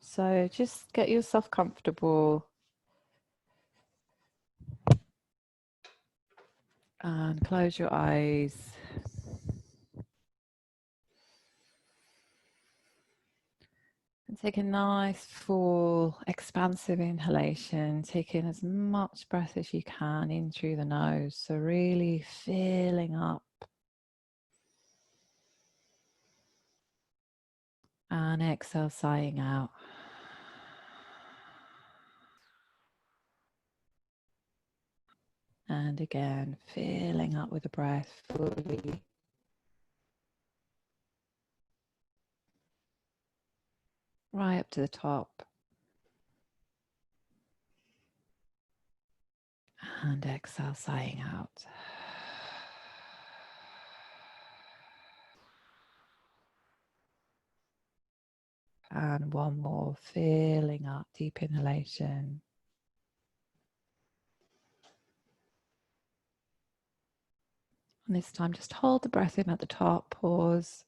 So just get yourself comfortable and close your eyes. And take a nice, full, expansive inhalation. Take in as much breath as you can in through the nose. So really filling up. And exhale, sighing out. And again, filling up with the breath fully. Right up to the top. And exhale, sighing out. And one more, filling up, deep inhalation. And this time, just hold the breath in at the top, pause.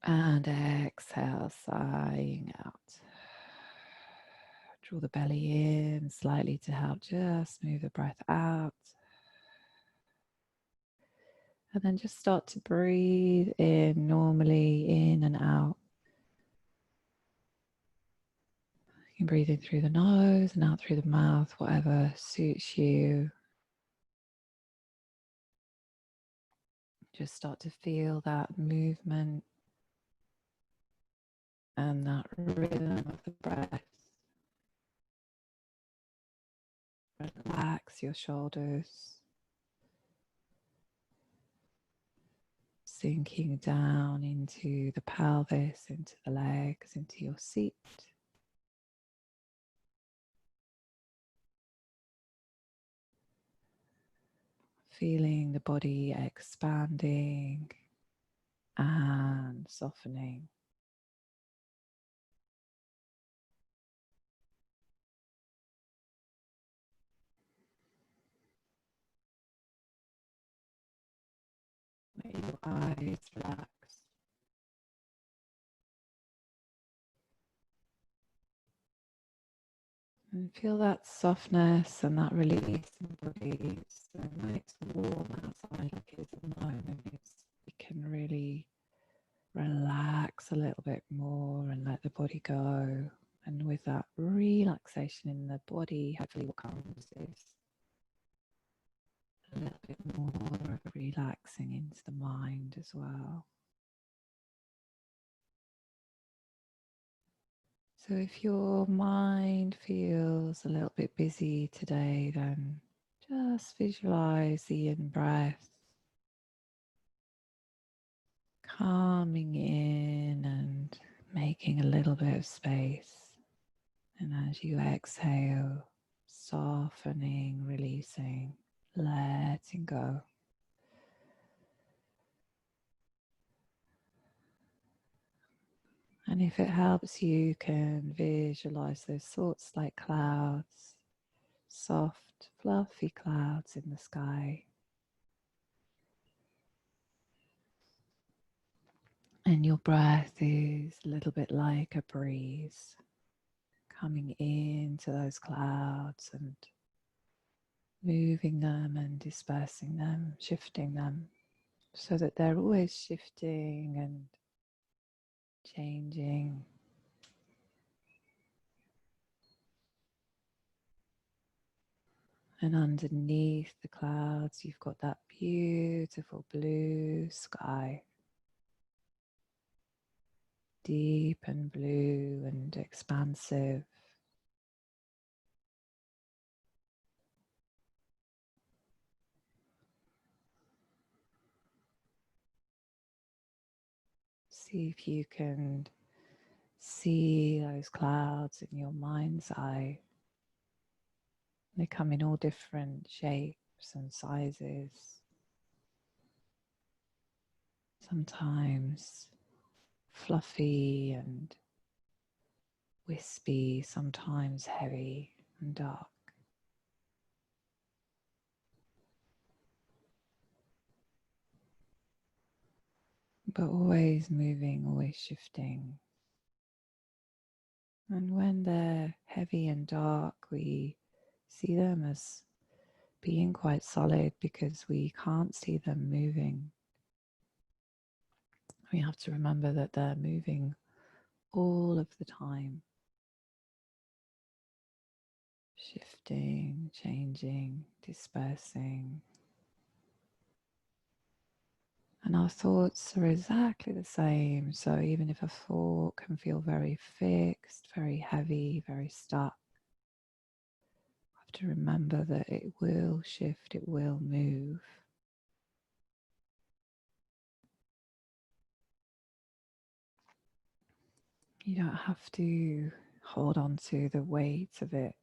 And exhale, sighing out. Draw the belly in slightly to help just move the breath out. And then just start to breathe in normally, in and out. You can breathe in through the nose and out through the mouth, whatever suits you. Just start to feel that movement and that rhythm of the breath. Relax your shoulders, sinking down into the pelvis, into the legs, into your seat. Feeling the body expanding and softening. Let your eyes relax. And feel that softness and that release in the body. So when it's warm outside like it is at the moment, you can really relax a little bit more and let the body go. And with that relaxation in the body, hopefully what comes is a little bit more of relaxing into the mind as well. So if your mind feels a little bit busy today, then just visualize the in-breath calming in and making a little bit of space. And as you exhale, softening, releasing, letting go. And if it helps, you can visualize those thoughts like clouds, soft, fluffy clouds in the sky. And your breath is a little bit like a breeze coming into those clouds and moving them and dispersing them, shifting them, so that they're always shifting and changing. And underneath the clouds, you've got that beautiful blue sky. Deep and blue and expansive. See if you can see those clouds in your mind's eye. They come in all different shapes and sizes. Sometimes fluffy and wispy, sometimes heavy and dark. but always moving, always shifting. And when they're heavy and dark, we see them as being quite solid because we can't see them moving. We have to remember that they're moving all of the time, shifting, changing, dispersing. And our thoughts are exactly the same. So even if a thought can feel very fixed, very heavy, very stuck, we have to remember that it will shift, it will move. You don't have to hold on to the weight of it.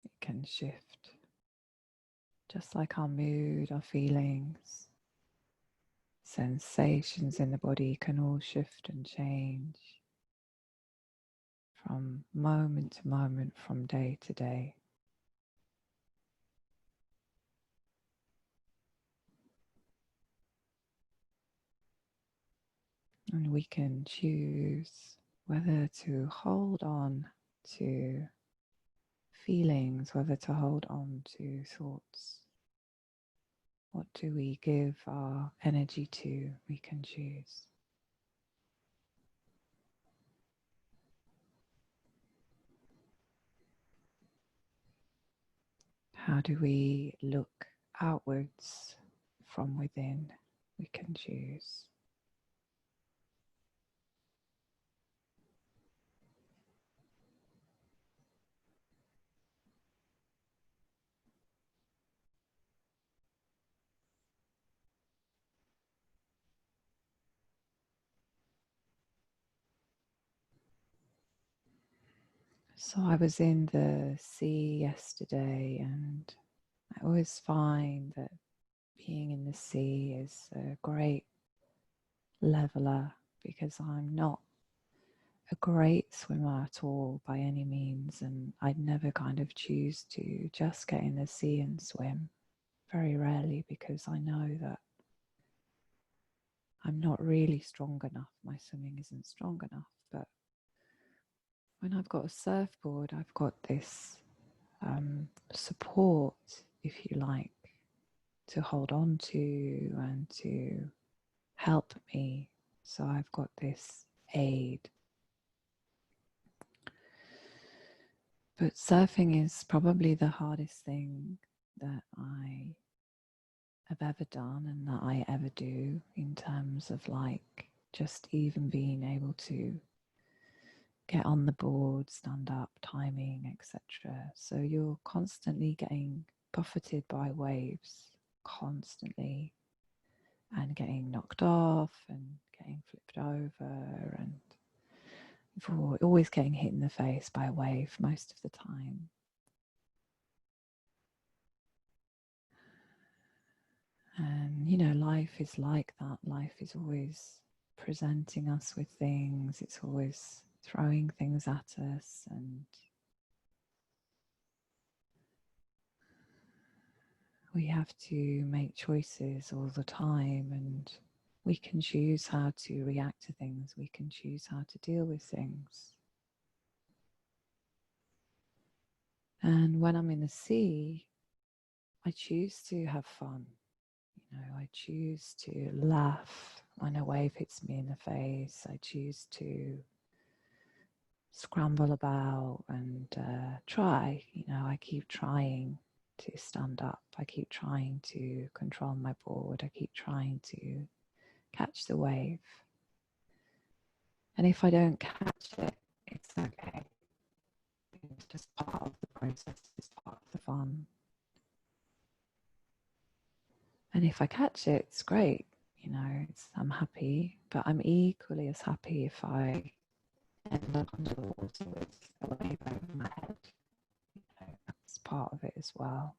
It can shift, just like our mood, our feelings, sensations in the body can all shift and change from moment to moment, from day to day. And we can choose whether to hold on to feelings, whether to hold on to thoughts. What do we give our energy to? We can choose. How do we look outwards from within? We can choose. So I was in the sea yesterday, and I always find that being in the sea is a great leveler because I'm not a great swimmer at all by any means, and I'd never kind of choose to just get in the sea and swim. Very rarely, because I know that I'm not really strong enough. My swimming isn't strong enough. But when I've got a surfboard, I've got this support, if you like, to hold on to and to help me. So I've got this aid. But surfing is probably the hardest thing that I have ever done and that I ever do, in terms of like just even being able to get on the board, stand up, timing, etc. So you're constantly getting buffeted by waves, constantly, and getting knocked off and getting flipped over, and you're always getting hit in the face by a wave most of the time. And you know, life is like that. Life is always presenting us with things. It's always throwing things at us, and we have to make choices all the time, and we can choose how to react to things. We can choose how to deal with things. And when I'm in the sea, I choose to have fun. You know, I choose to laugh when a wave hits me in the face. I choose to scramble about and try. You know, I keep trying to stand up. I keep trying to control my board. I keep trying to catch the wave. And if I don't catch it, it's okay. It's just part of the process. It's part of the fun. And if I catch it, it's great. You know, I'm happy, but I'm equally as happy if I end up under the water with a wave over my head. You know, that's part of it as well.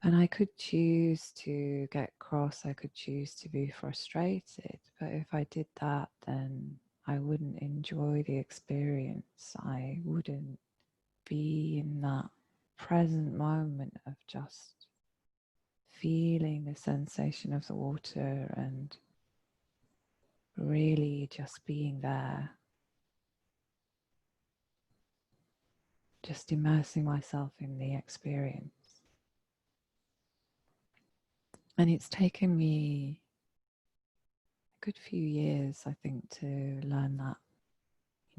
And I could choose to get cross, I could choose to be frustrated, but if I did that, then I wouldn't enjoy the experience. I wouldn't be in that present moment of just feeling the sensation of the water and really just being there, just immersing myself in the experience. And it's taken me a good few years, I think, to learn that.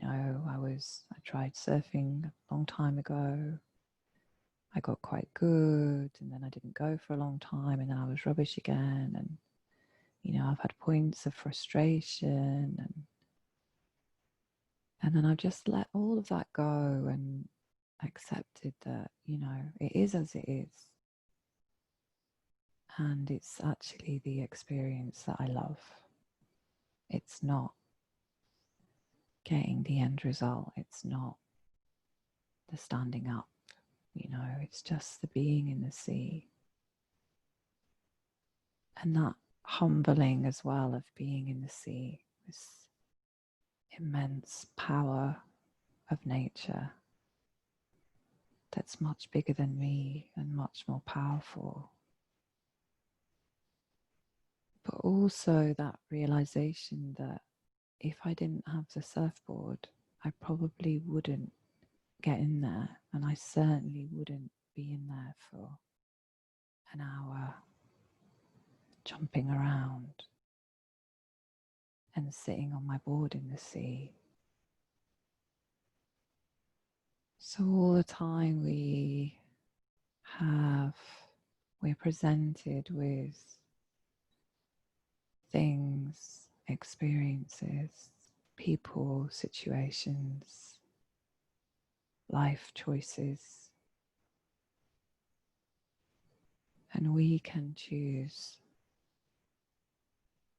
You know, I tried surfing a long time ago. I got quite good, and then I didn't go for a long time, and then I was rubbish again. And, you know, I've had points of frustration, and then I've just let all of that go and accepted that, you know, it is as it is. And it's actually the experience that I love. It's not getting the end result. It's not the standing up, you know, it's just the being in the sea. And that humbling as well of being in the sea, this immense power of nature that's much bigger than me and much more powerful. But also that realization that if I didn't have the surfboard, I probably wouldn't get in there, and I certainly wouldn't be in there for an hour jumping around and sitting on my board in the sea. So all the time we're presented with things, experiences, people, situations, life choices, and we can choose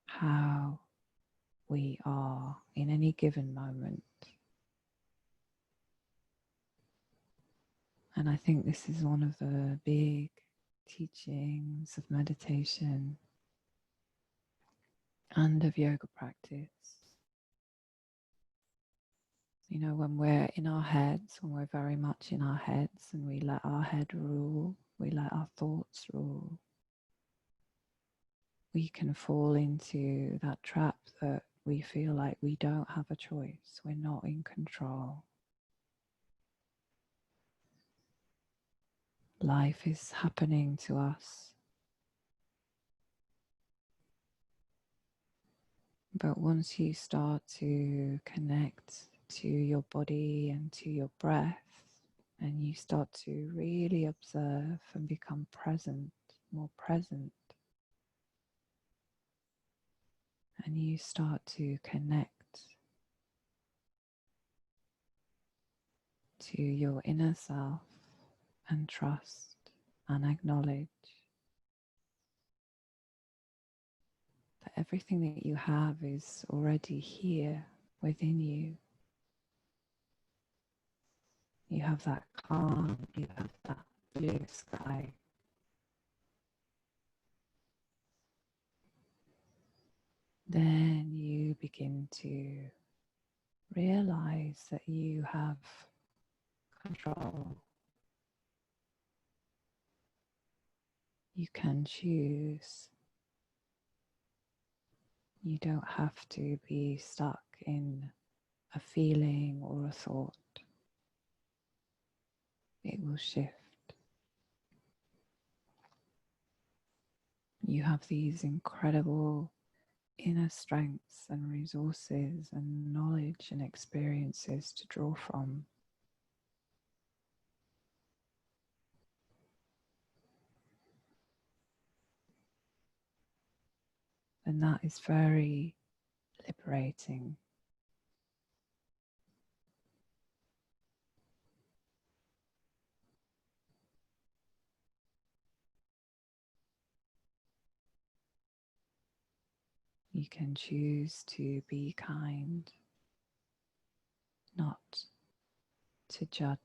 how we are in any given moment. And I think this is one of the big teachings of meditation and of yoga practice. You know, when we're in our heads, when we're very much in our heads and we let our head rule, we let our thoughts rule, we can fall into that trap that we feel like we don't have a choice, we're not in control. Life is happening to us. But once you start to connect to your body and to your breath, and you start to really observe and become present, more present, and you start to connect to your inner self and trust and acknowledge that everything that you have is already here within you. You have that calm, you have that blue sky. Then you begin to realize that you have control. You can choose. You don't have to be stuck in a feeling or a thought. It will shift. You have these incredible inner strengths and resources and knowledge and experiences to draw from. And that is very liberating. You can choose to be kind, not to judge.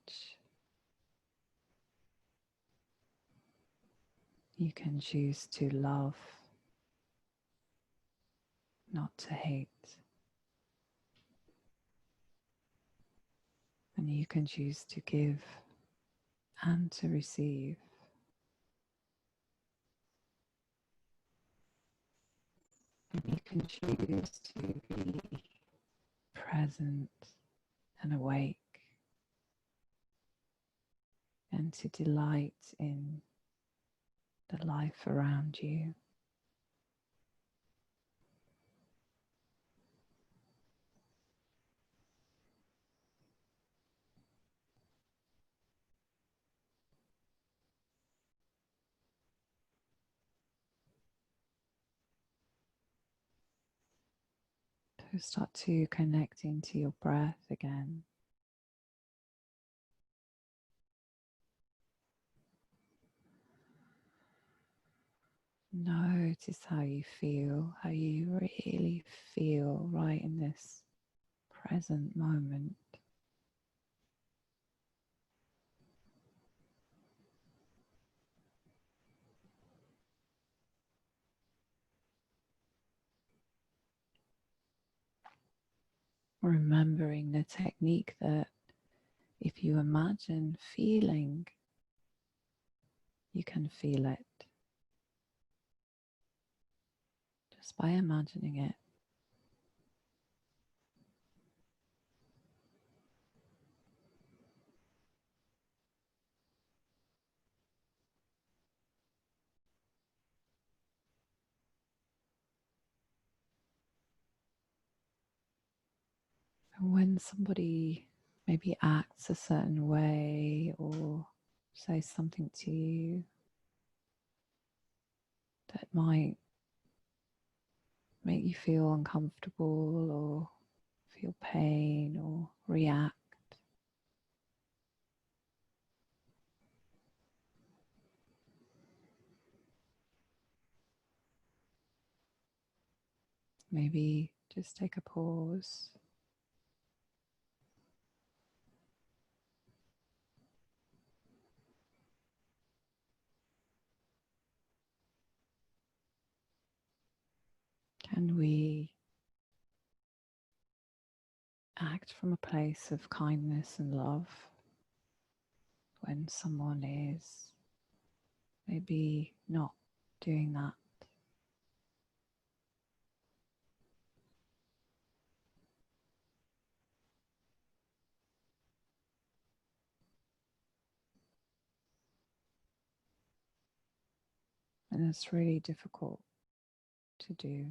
You can choose to love, not to hate. And you can choose to give and to receive. can choose to be present and awake and to delight in the life around you. So start to connect into your breath again. Notice how you really feel right in this present moment. Remembering the technique that if you imagine feeling, you can feel it just by imagining it. And when somebody maybe acts a certain way or says something to you that might make you feel uncomfortable or feel pain or react, maybe just take a pause. Can we act from a place of kindness and love when someone is maybe not doing that? And it's really difficult to do.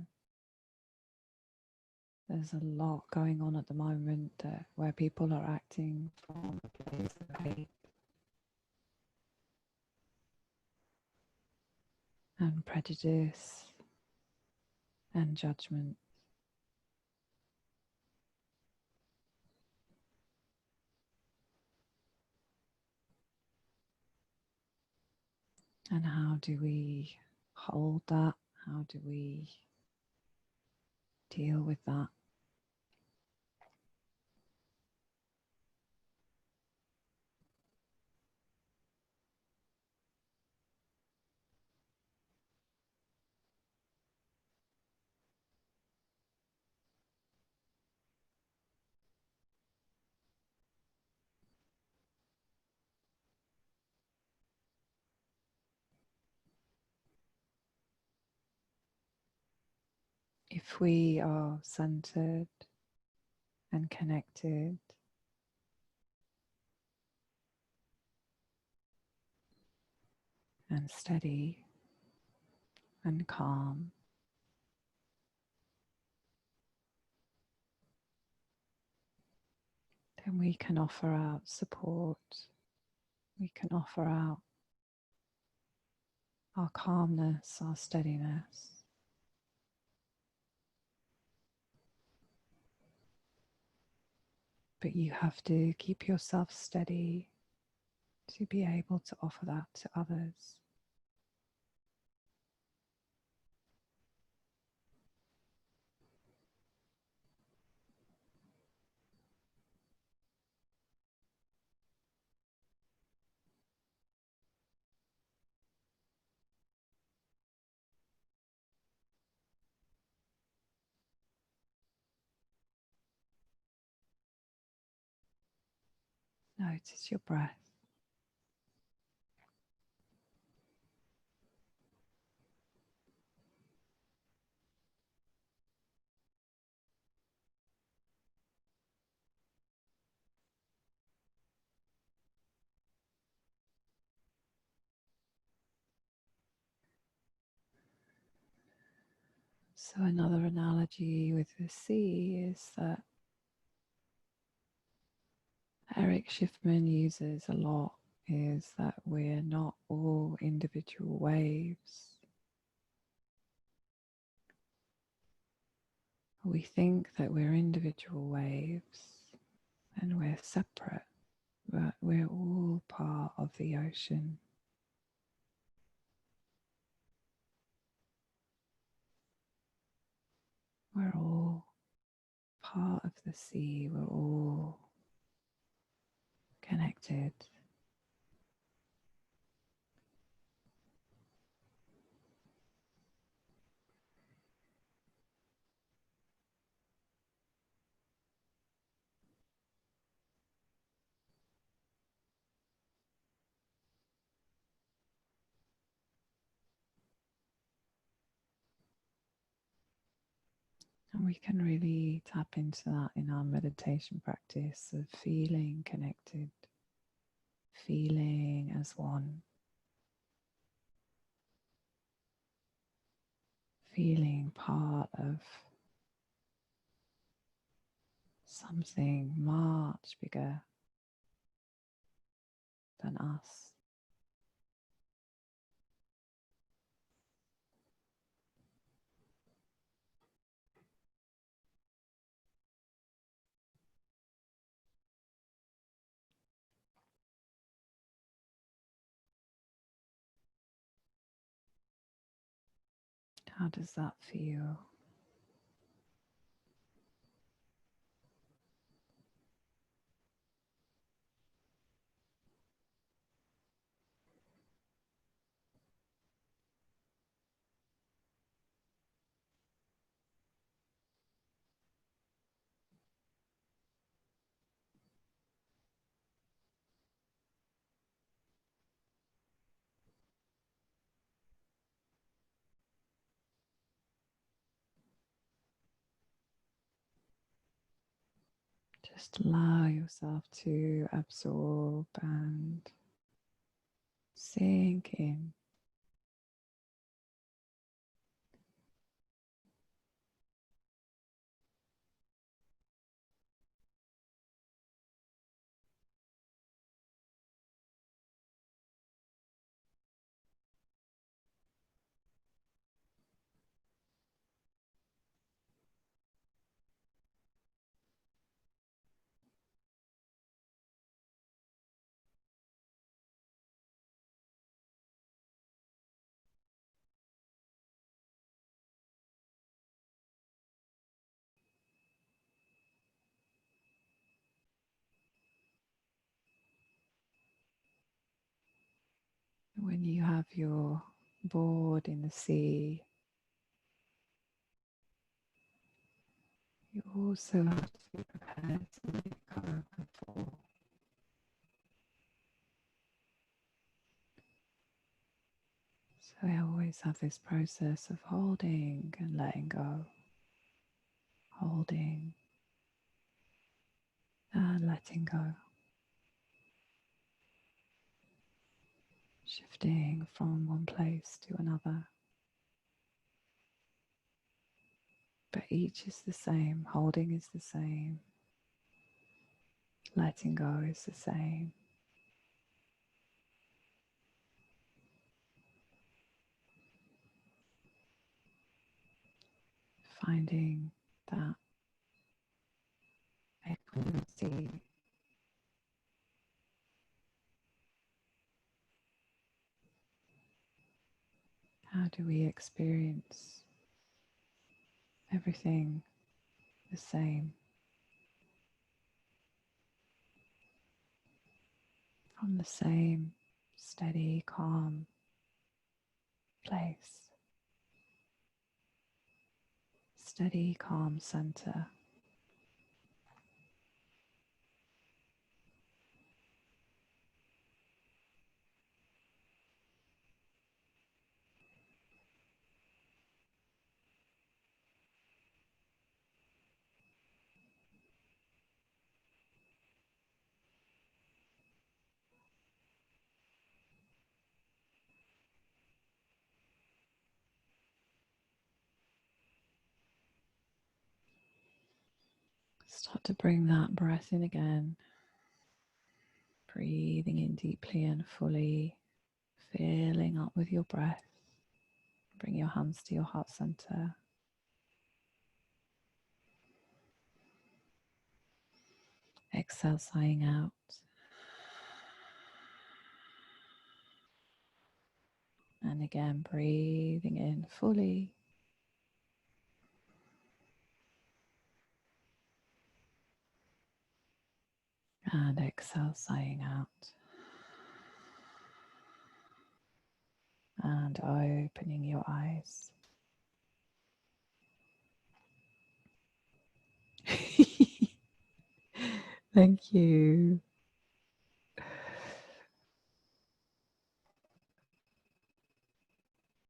There's a lot going on at the moment where people are acting from a place of hate and prejudice and judgment. And how do we hold that? How do we deal with that? If we are centered and connected and steady and calm, then we can offer out support. We can offer out our calmness, our steadiness. But you have to keep yourself steady to be able to offer that to others. Notice your breath. So, another analogy with the sea is that Eric Schiffman uses a lot is that we're not all individual waves. We think that we're individual waves and we're separate, but we're all part of the ocean. We're all part of the sea. We're all connected. And we can really tap into that in our meditation practice of feeling connected, feeling as one, feeling part of something much bigger than us. How does that feel? Just allow yourself to absorb and sink in. When you have your board in the sea, you also have to be prepared to let go before. So I always have this process of holding and letting go, holding and letting go, shifting from one place to another. But each is the same, holding is the same, letting go is the same. Finding that equanimity. How do we experience everything the same? From the same steady, calm place, steady, calm center. Start to bring that breath in again. Breathing in deeply and fully, filling up with your breath. Bring your hands to your heart center. Exhale, sighing out. And again, breathing in fully. And exhale, sighing out. And opening your eyes. Thank you.